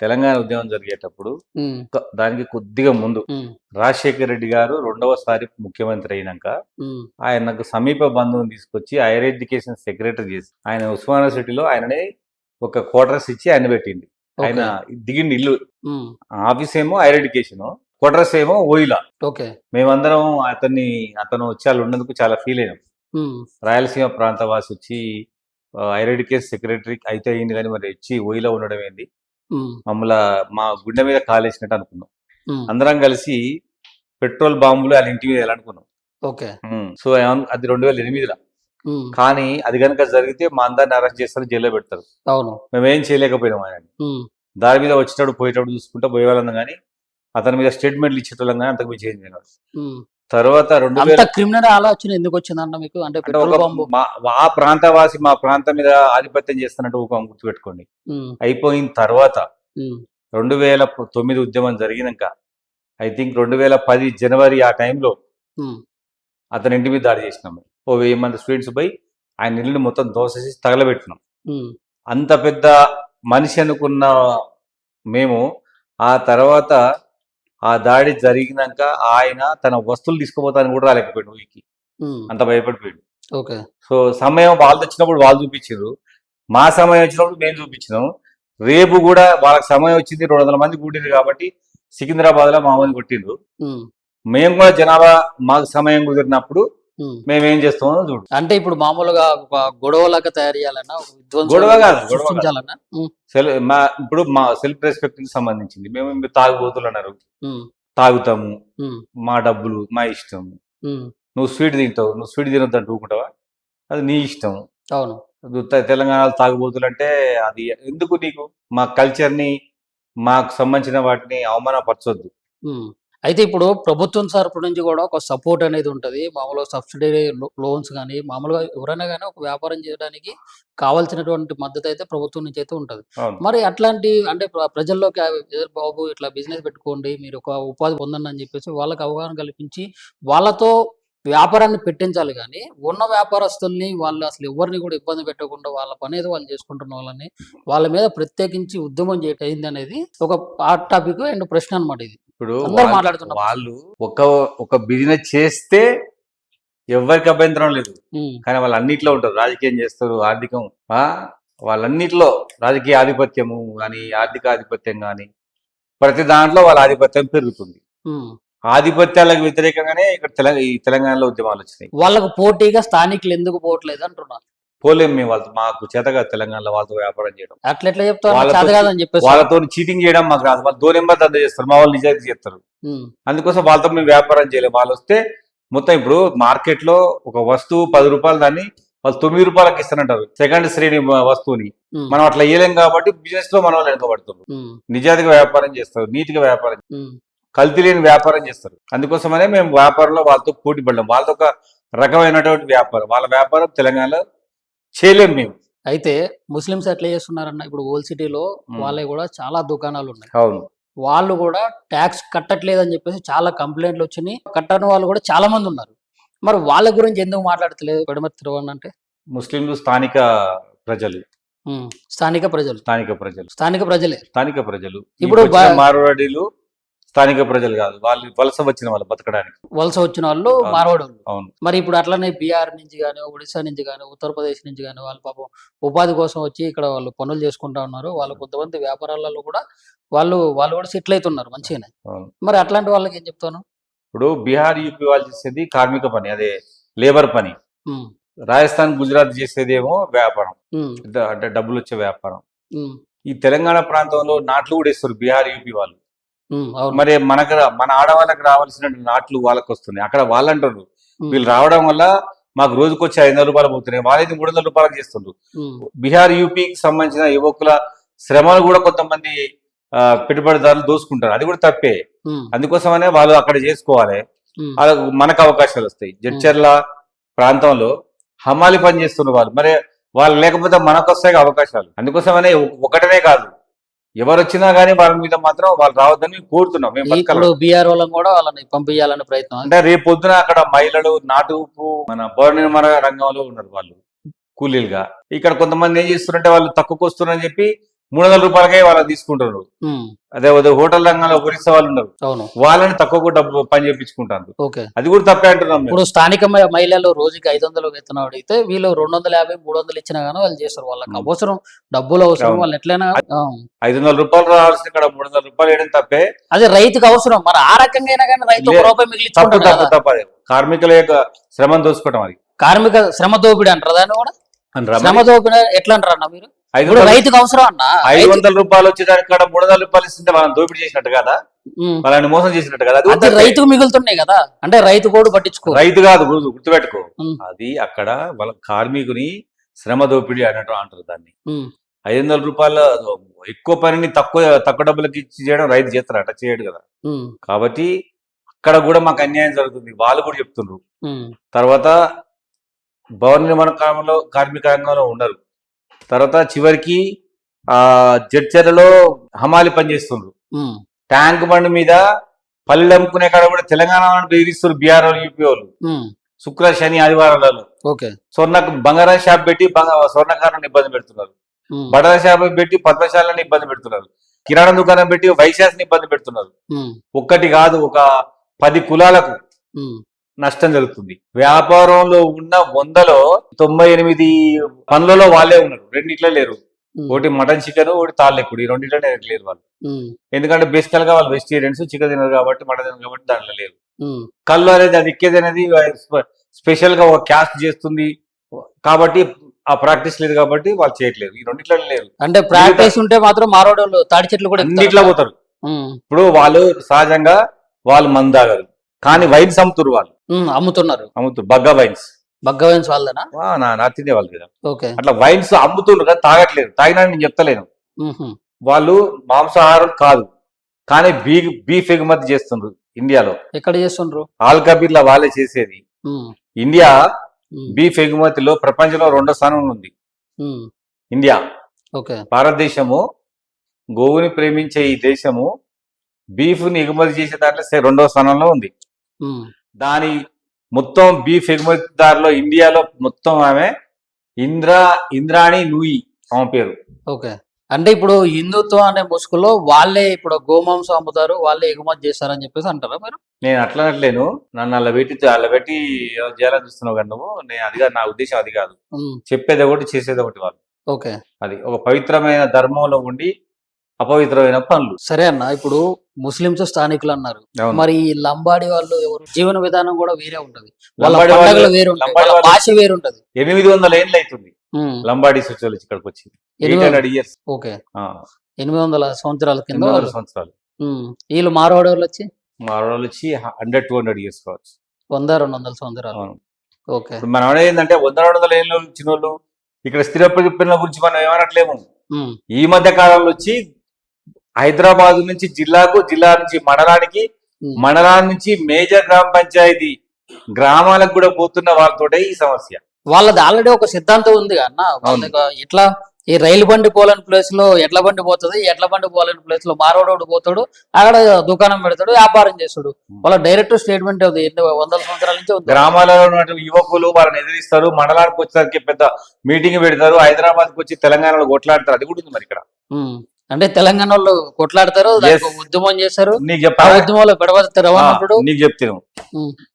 తెలంగాణ ఉద్యమం జరిగేటప్పుడు ఉమ్, దానికి కొద్దిగా ముందు ఉమ్, రాజశేఖర రెడ్డి గారు రెండవసారి ముఖ్యమంత్రి అయినాక ఉమ్, ఆయనకు సమీప బంధువుని తీసుకొచ్చి హైయర్ ఎడ్యుకేషన్ సెక్రటరీ చేసి ఆయన ఉస్మానియా సిటీలో ఆయననే ఒక క్వార్టర్స్ ఇచ్చి ఆయన పెట్టింది. ఆయన ఓకే. దిగిండి ఇల్లు, ఉమ్, ఆఫీస్ ఏమో హైయర్ ఎడ్యుకేషన్, క్వార్టర్స్ ఏమో ఓయిలా. ఓకే. మేమందరం అతను వచ్చి వాళ్ళు ఉన్నందుకు చాలా ఫీల్ అయినాం. ఉమ్, రాయలసీమ ప్రాంత వాసి వచ్చి హైయర్ ఎడ్యుకేషన్ సెక్రటరీ అయితే అయింది, కానీ మరి వచ్చి ఓయిలో ఉండడం ఏంది, ఉమ్, మమ్మల్ని మా గుండె మీద కాలేసినట్టు అనుకున్నాం. ఉమ్, అందరం కలిసి పెట్రోల్ బాంబులు వాళ్ళ ఇంటి మీద అనుకున్నాం. ఓకే. సో అది 2008లో. ఉమ్, కానీ అది కనుక జరిగితే మా అందరిని అరెస్ట్ చేస్తారు, జైల్లో పెడతారు. అవును. మేమేం చేయలేకపోయినాం. ఆయన ఉమ్, దాని మీద వచ్చేటప్పుడు పోయేటప్పుడు చూసుకుంటా పోయేవాళ్ళం, కానీ అతని మీద స్టేట్మెంట్లు ఇచ్చేటోళ్ళం, కానీ అంతకు మించి ఏం చేయలేదు. ఉమ్. తర్వాత అంత క్రిమినల్ ఆలోచన ఎందుకు వచ్చిందంట మీకు? అంటే అంటే పెట్రోల్ బాంబు. ఆ ప్రాంతవాసి మా ప్రాంతం మీద ఆధిపత్యం చేస్తున్నట్టు ఒక గుర్తుపెట్టుకోండి. ఉమ్, అయిపోయిన తర్వాత ఉమ్, 2009 ఉద్యమం జరిగినాక ఐ థింక్ 2010 జనవరి ఆ టైంలో ఉమ్, అతని ఇంటి మీద దాడి చేసినాం. ఓ 1000 మంది స్టూడెంట్స్ పోయి ఆయన ఇల్లుని మొత్తం దోసేసి తగలబెట్టినాం. ఉమ్, అంత పెద్ద మనిషి అనుకున్న మేము ఆ తర్వాత ఆ దాడి జరిగినాక ఆయన తన వస్తువులు తీసుకుపోతానికి కూడా రాలేకపోయాడు ఊరికి. ఉమ్, అంత భయపడిపోయాడు. ఓకే. సో సమయం వాళ్ళు వచ్చినప్పుడు వాళ్ళు చూపించారు, మా సమయం వచ్చినప్పుడు మేము చూపించినాం. రేపు కూడా వాళ్ళకి సమయం వచ్చింది, 200 మంది కూడింది కాబట్టి సికింద్రాబాద్ లో మామూలు కొట్టిండ్రు. ఉమ్, మేము కూడా జనాభా మాకు సమయం కుదిరినప్పుడు ఉమ్. మేమేం చేస్తామో చూడు. అంటే ఇప్పుడు మామూలుగా ఒక గొడవలాగా తయారు చేయాలన్నా, ఒక గొడవ కాదు, సృష్టించాలన్నా. ఉమ్, ఇప్పుడు మా సెల్ఫ్ రెస్పెక్ట్ కి సంబంధించింది. మేము తాగుబోతులు అన్నారు, ఉమ్, తాగుతాము, ఉమ్, మా డబ్బులు మా ఇష్టం. ఉమ్, నువ్వు స్వీట్ తింటావు, నువ్వు స్వీట్ తినొద్దు అంటే ఊరుకుంటావా? అది నీ ఇష్టం. అవును. తెలంగాణలో తాగుబోతులు అంటే అది ఎందుకు నీకు? మా కల్చర్ని, మాకు సంబంధించిన వాటిని అవమానపరచొద్దు. ఉమ్. అయితే ఇప్పుడు ప్రభుత్వం తరపు నుంచి కూడా ఒక సపోర్ట్ అనేది ఉంటుంది. మామూలుగా సబ్సిడీ లోన్స్ కానీ, మామూలుగా ఎవరైనా కానీ ఒక వ్యాపారం చేయడానికి కావాల్సినటువంటి మద్దతు అయితే ప్రభుత్వం నుంచి అయితే ఉంటుంది. అవును. మరి అట్లాంటి అంటే ప్రజల్లోకి బాబు ఇట్లా బిజినెస్ పెట్టుకోండి, మీరు ఒక ఉపాధి పొందండి అని చెప్పేసి వాళ్ళకి అవగాహన కల్పించి వాళ్ళతో వ్యాపారాన్ని పెట్టించాలి. కానీ ఉన్న వ్యాపారస్తుల్ని వాళ్ళు అసలు ఎవరిని కూడా ఇబ్బంది పెట్టకుండా వాళ్ళ పని ఏదో వాళ్ళు చేసుకుంటున్న వాళ్ళని వాళ్ళ మీద ప్రత్యేకించి ఉద్యమం చేయటం అయింది అనేది ఒక హాట్ టాపిక్ అండ్ ప్రశ్న అనమాట. ఇది ఇప్పుడు అందరూ మాట్లాడుతున్నారు. వాళ్ళు ఒక బిజినెస్ చేస్తే ఎవరికి అభ్యంతరం లేదు, కానీ వాళ్ళు అన్నిట్లో ఉంటారు. రాజకీయం చేస్తారు, ఆర్థికం, వాళ్ళన్నిట్లో రాజకీయ ఆధిపత్యము కానీ, ఆర్థిక ఆధిపత్యం కానీ, ప్రతి దాంట్లో వాళ్ళ ఆధిపత్యం పెరుగుతుంది. ఆధిపత్యాలకు వ్యతిరేకంగానే ఇక్కడ ఈ తెలంగాణలో ఉద్యమాలు వచ్చినాయి. వాళ్ళకు పోటీగా స్థానికులు ఎందుకు పోవట్లేదు అంటున్నారు. పోలేం మేము వాళ్ళతో, మాకు చేతగా తెలంగాణలో వాళ్ళతో వ్యాపారం చేయడం. అట్లా చెప్తారు, వాళ్ళతో చీటింగ్ చేయడం మాకు రాదు. వాళ్ళు 2 నెంబర్ దందా చేస్తారు, మా వాళ్ళు నిజాయితీ చేస్తారు. అందుకోసం వాళ్ళతో మేము వ్యాపారం చేయలేము. వాళ్ళు వస్తే మొత్తం ఇప్పుడు మార్కెట్ లో ఒక వస్తువు 10 రూపాయలు, దాన్ని వాళ్ళు 9 రూపాయలకి ఇస్తానంటారు, సెకండ్ శ్రేణి వస్తువుని. మనం అట్లా ఇయ్యలేం కాబట్టి బిజినెస్ లో మనం వెనకబడుతున్నాం. నిజాయితీగా వ్యాపారం చేస్తారు, నీతిగా వ్యాపారం, కల్తీ లేని వ్యాపారం చేస్తారు. అందుకోసమనే మేము వ్యాపారంలో వాళ్ళతో పోటీ పడలేం. వాళ్ళతో ఒక రకమైనటువంటి వ్యాపారం, వాళ్ళ వ్యాపారం తెలంగాణలో చేయలేము మేము. అయితే ముస్లిమ్స్ ఎట్లా చేస్తున్నారన్న, ఇప్పుడు ఓల్డ్ సిటీలో వాళ్ళే కూడా చాలా దుకాణాలు ఉన్నాయి. అవును. వాళ్ళు కూడా ట్యాక్స్ కట్టట్లేదు అని చెప్పేసి చాలా కంప్లైంట్లు వచ్చినాయి. కట్టని వాళ్ళు కూడా చాలా మంది ఉన్నారు. మరి వాళ్ళ గురించి ఎందుకు మాట్లాడతలేదు పెడమర్తి తిరువన్న? అంటే ముస్లింలు స్థానిక ప్రజలు, స్థానిక ప్రజలు, స్థానిక ప్రజలే. ఇప్పుడు మార్వాడీలు స్థానిక ప్రజలు కాదు, వాళ్ళు వలస వచ్చిన వాళ్ళు, బతకడానికి వలస వచ్చిన వాళ్ళు మార్వాడు. అవును. మరి ఇప్పుడు అట్లనే బీహార్ నుంచి కానీ, ఒడిశా నుంచి కానీ, ఉత్తరప్రదేశ్ నుంచి కానీ వాళ్ళు పాపం ఉపాధి కోసం వచ్చి ఇక్కడ వాళ్ళు పనులు చేసుకుంటా ఉన్నారు. వాళ్ళు కొంతమంది వ్యాపారాలలో కూడా వాళ్ళు కూడా సెటిల్ అవుతున్నారు మంచిగానే. మరి అట్లాంటి వాళ్ళకి ఏం చెప్తాను? ఇప్పుడు బీహార్, యూపీ వాళ్ళు చేసేది కార్మిక పని, అదే లేబర్ పని. రాజస్థాన్, గుజరాత్ చేసేదేమో వ్యాపారం, అంటే డబ్బులు వచ్చే వ్యాపారం. ఈ తెలంగాణ ప్రాంతంలో నాట్లు కూడా ఇస్తారు బీహార్, యూపీ వాళ్ళు. మరి మన ఆడవాళ్ళకి రావాల్సిన నాట్లు వాళ్ళకి వస్తున్నాయి. అక్కడ వాళ్ళు అంటారు వీళ్ళు రావడం వల్ల మాకు రోజుకు వచ్చి 500 రూపాయలు పోతున్నాయి, వాళ్ళైతే 300 రూపాయలకు చేస్తుండ్రు. బీహార్, యూపీకి సంబంధించిన యువకుల శ్రమను కూడా కొంతమంది పెట్టుబడిదారులు దోసుకుంటారు, అది కూడా తప్పే. అందుకోసమనే వాళ్ళు అక్కడ చేసుకోవాలి, మనకు అవకాశాలు వస్తాయి. జడ్చర్ల ప్రాంతంలో హమాలి పని చేస్తున్నారు వాళ్ళు, మరి వాళ్ళు లేకపోతే మనకు వస్తాయి అవకాశాలు. అందుకోసమనే ఒకటనే కాదు, ఎవరు వచ్చినా గానీ వాళ్ళ మీద మాత్రం వాళ్ళు రావద్దని కోరుతున్నాం. బీఆర్ వాళ్ళని కూడా వాళ్ళని పంపించాలనే ప్రయత్నం. అంటే రేపు పొద్దున అక్కడ మహిళలు నాటుకు మన భవన నిర్మాణ రంగంలో ఉన్నారు వాళ్ళు కూలీలుగా. ఇక్కడ కొంతమంది ఏం చేస్తున్నారంటే వాళ్ళు తక్కువకు వస్తున్నారని చెప్పి 300 రూపాయలకే వాళ్ళకి తీసుకుంటారు. అదే హోటల్ రంగంలో ఒరిస్సా వాళ్ళు ఉన్నారు, అవును, వాళ్ళని తక్కువ డబ్బు పని చేయించుకుంటారు. ఓకే. అది కూడా తప్పే అంటున్నాం మేము. ఇప్పుడు స్థానిక మహిళలు రోజుకి 500 వేతనం అడిగితే వీళ్ళు 250, 300 ఇచ్చినా గానీ వాళ్ళు చేస్తారు. వాళ్ళకి అవసరం, డబ్బులు అవసరం, అవును. వాళ్ళు ఎట్లయినా 500 రూపాయలు రావాల్సిన ఇక్కడ 300 రూపాయలు వేయడం తప్పే. అదే రైతుకు అవసరం, మరి ఆ రకంగా అయినా కానీ రైతు ఒక రూపాయి తప్పు మిగిలించుకుంటాడు తప్పు కదా. తప్పు అది కార్మికుల యొక్క శ్రమను దోసుకోవటం అది. కార్మిక శ్రమ దోపిడీ అంటారు దాన్ని కూడా. అంటారా శ్రమ మరి? దోపిడీ ఎట్లా అంటారు అన్న మీరు? ఇప్పుడు 500 రైతుకు అవసరం అన్న 500 రూపాయలు వచ్చేదానికి కాడ 300 రూపాయలు ఇస్తుంటే వాళ్ళని దోపిడీ చేసినట్టు కదా, వాళ్ళని మోసం చేసినట్టు కదా. అది కూడా అది తప్పే. రైతుకు మిగులుతున్నాయి కదా, అంటే రైతు కూడా పట్టించుకో. రైతు కాదు, గుర్తుపెట్టుకో, ఉమ్, అది అక్కడ వాళ్ళ కార్మికుని శ్రమ దోపిడీ అన్నట్టు అంటారు దాన్ని. ఉమ్, 500 రూపాయల ఎక్కువ పనిని తక్కువ తక్కువ డబ్బులకి ఇచ్చి చేయడం రైతు చేస్తారట, చేయడు కదా. ఉమ్, కాబట్టి అక్కడ కూడా మాకు అన్యాయం జరుగుతుంది, వాళ్ళు కూడా చెప్తున్నారు. ఉమ్, తర్వాత భవన నిర్మాణ కార్మిక రంగంలో ఉన్నారు. తర్వాత చివరికి జడ్చర్లలో హమాలి పని చేస్తుండ్రు. ఉమ్, ట్యాంక్ బండ్ మీద పల్లెలు అమ్ముకునే కాడ కూడా తెలంగాణ వాళ్ళు బెదిరిస్తారు, బీఆర్ వాళ్ళు, యూపీ వాళ్ళు. ఉమ్, శుక్ర శని ఆదివారాలలో ఓకే. బంగారం షాప్ పెట్టి స్వర్ణకారులను ఇబ్బంది పెడుతున్నారు. ఉమ్, బట్టల షాప్ పెట్టి పద్మశాలను ఇబ్బంది పెడుతున్నారు. కిరాణా దుకాణం పెట్టి వైశాస్ని ఇబ్బంది పెడుతున్నారు. ఉమ్, ఒక్కటి కాదు, ఒక 10 కులాలకు ఉమ్, నష్టం జరుగుతుంది. వ్యాపారంలో ఉన్న 100లో 98 పనులలో వాళ్ళే ఉన్నారు, రెండిట్లో లేరు. ఉమ్, ఒకటి మటన్ చికెన్, ఒకటి తాళ్ళెక్కుడు, ఈ రెండిట్లో లేరు వాళ్ళు. ఉమ్, ఎందుకంటే బేసికల్ గా వాళ్ళు వెజిటేరియన్స్, చికెన్ తినరు కాబట్టి, మటన్ తినరు కాబట్టి దాంట్లో లేరు. ఉమ్, కళ్ళు అనేది అది ఎక్కేది అనేది స్పెషల్ గా ఒక క్యాస్ట్ చేస్తుంది కాబట్టి, ఆ ప్రాక్టీస్ లేదు కాబట్టి వాళ్ళు చేయట్లేదు, ఈ రెండిట్లో లేరు. అంటే ప్రాక్టీస్ ఉంటే మాత్రం మారోడోళ్ళు తాడి చెట్లు కూడా అన్నిట్లో పోతారు. ఉమ్, ఇప్పుడు వాళ్ళు సహజంగా వాళ్ళు మందు తాగరు, కానీ వైన్స్ అమ్ముతురు, వాళ్ళు అమ్ముతున్నారు. బగ్గా వైన్స్. బగ్గ వైన్స్ వాళ్ళదేనా? నా తినే వాళ్ళు కదా. ఓకే. అట్లా వైన్స్ అమ్ముతుండ్రు కానీ తాగట్లేదు. తాగినా నేను చెప్తలేను, ఉహుం, వాళ్ళు మాంసాహారం కాదు కానీ బీఫ్ ఎగుమతి చేస్తుండ్రు ఇండియాలో. ఎక్కడ చేస్తుండ్రు? ఆల్కబీర్లా వాళ్ళే చేసేది. ఉమ్, ఇండియా ఉమ్, బీఫ్ ఎగుమతిలో ప్రపంచంలో 2వ స్థానంలో ఉంది ఉమ్, ఇండియా. ఓకే. భారతదేశము గోవుని ప్రేమించే ఈ దేశము బీఫ్ని ఎగుమతి చేసే దాంట్లో 2వ స్థానంలో ఉంది. ఉమ్, దాని మొత్తం బీఫ్ ఎగుమతిదారులో ఇండియాలో మొత్తం ఆమె ఇంద్రాణి నూయి, ఆమె పేరు. ఓకే. అంటే ఇప్పుడు హిందుత్వం అనే ముసుగులో వాళ్ళే ఇప్పుడు గోమాంసం అమ్ముతారు, వాళ్ళే ఎగుమతి చేస్తారని చెప్పేసి అంటారా మీరు? నేను అట్లా అనట్లేను, నన్ను అలా పెట్టి చేయాలని చూస్తున్నావు కదా నువ్వు. నేను అది కాదు, నా ఉద్దేశం అది కాదు. ఉమ్, చెప్పేది ఒకటి, చేసేది ఒకటి వాళ్ళు. ఓకే. అది ఒక పవిత్రమైన ధర్మంలో ఉండి అపవిత్రమైన పనులు. సరే అన్న, ఇప్పుడు ముస్లింస్ స్థానికులు అన్నారు, అవును. మరి ఈ లంబాడి వాళ్ళు ఎవరు? జీవన విధానం కూడా వేరే ఉంటది, వాళ్ళ లంబాడి పండుగలు వాళ్ళు- వేరు ఉంటాయి, లంబాడి వాళ్ళ వాళ్ళు- భాష వేరు ఉంటది. 800 ఏళ్ళు అవుతుంది ఉమ్, లంబాడీస్ వచ్చి ఇక్కడికి వచ్చి. 800 years. ఓకే. 800 సంవత్సరాల కింద 800 వాళ్ళు. సంవత్సరాలు. వీళ్ళు మారవాడి వాళ్ళు వచ్చి మా వాళ్ళు వచ్చి 100-200 years కావచ్చు. 100-200 సంవత్సరాలు. అవును. ఓకే. ఇప్పుడు మనం ఏంటంటే 100-200 ఏళ్ళు వచ్చిన వాళ్ళు ఇక్కడ స్థిరపడిన గురించి మనం ఏమనట్లేము. ఉమ్, ఈ మధ్య కాలంలో వచ్చి హైదరాబాద్ నుంచి జిల్లాకు, జిల్లా నుంచి మండలానికి, ఉమ్, మండలాన్ని నుంచి మేజర్ గ్రామ పంచాయతీ గ్రామాలకు కూడా పోతున్న వాళ్ళతోటే ఈ సమస్య. వాళ్ళది ఆల్రెడీ ఒక సిద్ధాంతం ఉంది అన్న. వాళ్ళకి ఎట్లా ఈ రైలు బండి పోలేని ప్లేస్ లో ఎడ్ల బండి పోతుంది, ఎడ్ల బండి పోలేని ప్లేస్ లో మారోడోడు పోతాడు, అక్కడ దుకాణం పెడతాడు, వ్యాపారం చేస్తాడు. వాళ్ళ డైరెక్ట్ స్టేట్మెంట్ అది 100 సంవత్సరాల నుంచి ఉంది. గ్రామాలలో ఉన్నటువంటి యువకులు వాళ్ళని ఎదిరిస్తారు, మండలానికి వచ్చేసరికి పెద్ద మీటింగ్ పెడతారు, హైదరాబాద్కి వచ్చి తెలంగాణలో కొట్లాడతారు. అది కూడా ఉంది మరి ఇక్కడ. ఉమ్, అంటే తెలంగాణ వాళ్ళు కొట్లాడతారు, దానికి Yes. ఒక ఉద్యమం చేస్తారు, నీకు ఆ చెప్పాలి, ఉద్యమంలో పెడబడతారు. నీకు చెప్తాను.